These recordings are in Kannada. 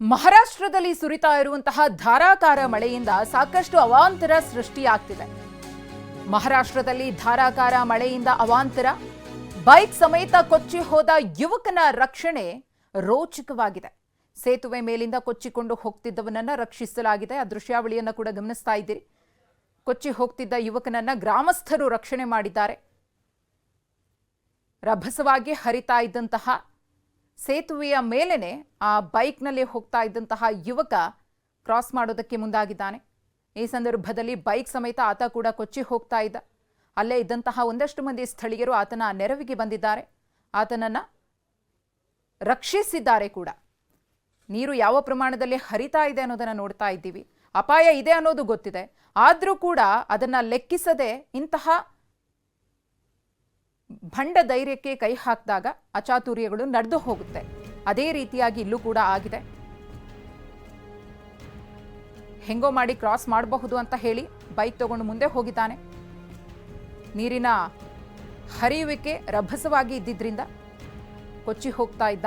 ಮಹಾರಾಷ್ಟ್ರದಲ್ಲಿ ಸುರಿತಾ ಇರುವಂತಹ ಧಾರಾಕಾರ ಮಳೆಯಿಂದ ಸಾಕಷ್ಟು ಅವಾಂತರ ಸೃಷ್ಟಿಯಾಗ್ತಿದೆ. ಮಹಾರಾಷ್ಟ್ರದಲ್ಲಿ ಧಾರಾಕಾರ ಮಳೆಯಿಂದ ಅವಾಂತರ, ಬೈಕ್ ಸಮೇತ ಕೊಚ್ಚಿ ಹೋದ ಯುವಕನ ರಕ್ಷಣೆ ರೋಚಕವಾಗಿದೆ. ಸೇತುವೆ ಮೇಲಿಂದ ಕೊಚ್ಚಿಕೊಂಡು ಹೋಗ್ತಿದ್ದವನನ್ನ ರಕ್ಷಿಸಲಾಗಿದೆ. ಆ ದೃಶ್ಯಾವಳಿಯನ್ನು ಕೂಡ ಗಮನಿಸ್ತಾ ಇದ್ದೀರಿ. ಕೊಚ್ಚಿ ಹೋಗ್ತಿದ್ದ ಯುವಕನನ್ನ ಗ್ರಾಮಸ್ಥರು ರಕ್ಷಣೆ ಮಾಡಿದ್ದಾರೆ. ರಭಸವಾಗಿ ಹರಿತಾ ಇದ್ದಂತಹ ಸೇತುವೆಯ ಮೇಲೇನೆ ಆ ಬೈಕ್ನಲ್ಲಿ ಹೋಗ್ತಾ ಇದ್ದಂತಹ ಯುವಕ ಕ್ರಾಸ್ ಮಾಡೋದಕ್ಕೆ ಮುಂದಾಗಿದ್ದಾನೆ. ಈ ಸಂದರ್ಭದಲ್ಲಿ ಬೈಕ್ ಸಮೇತ ಆತ ಕೂಡ ಕೊಚ್ಚಿ ಹೋಗ್ತಾ ಇದ್ದ. ಅಲ್ಲೇ ಇದ್ದಂತಹ ಒಂದಷ್ಟು ಮಂದಿ ಸ್ಥಳೀಯರು ಆತನ ನೆರವಿಗೆ ಬಂದಿದ್ದಾರೆ. ಆತನನ್ನ ರಕ್ಷಿಸಿದ್ದಾರೆ ಕೂಡ. ನೀರು ಯಾವ ಪ್ರಮಾಣದಲ್ಲಿ ಹರಿತಾ ಇದೆ ಅನ್ನೋದನ್ನ ನೋಡ್ತಾ ಇದ್ದೀವಿ. ಅಪಾಯ ಇದೆ ಅನ್ನೋದು ಗೊತ್ತಿದೆ. ಆದರೂ ಕೂಡ ಅದನ್ನ ಲೆಕ್ಕಿಸದೆ ಇಂತಹ ಭಂಡ ಧೈರ್ಯಕ್ಕೆ ಕೈ ಹಾಕಿದಾಗ ಅಚಾತುರ್ಯಗಳು ನಡೆದು ಹೋಗುತ್ತೆ. ಅದೇ ರೀತಿಯಾಗಿ ಇಲ್ಲೂ ಕೂಡ ಆಗಿದೆ. ಹೆಂಗೋ ಮಾಡಿ ಕ್ರಾಸ್ ಮಾಡಬಹುದು ಅಂತ ಹೇಳಿ ಬೈಕ್ ತಗೊಂಡು ಮುಂದೆ ಹೋಗಿದ್ದಾನೆ. ನೀರಿನ ಹರಿಯುವಿಕೆ ರಭಸವಾಗಿ ಇದ್ದಿದ್ರಿಂದ ಕೊಚ್ಚಿ ಹೋಗ್ತಾ ಇದ್ದ.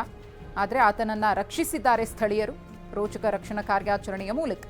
ಆದರೆ ಆತನನ್ನ ರಕ್ಷಿಸಿದ್ದಾರೆ ಸ್ಥಳೀಯರು ರೋಚಕ ರಕ್ಷಣಾ ಕಾರ್ಯಾಚರಣೆಯ ಮೂಲಕ.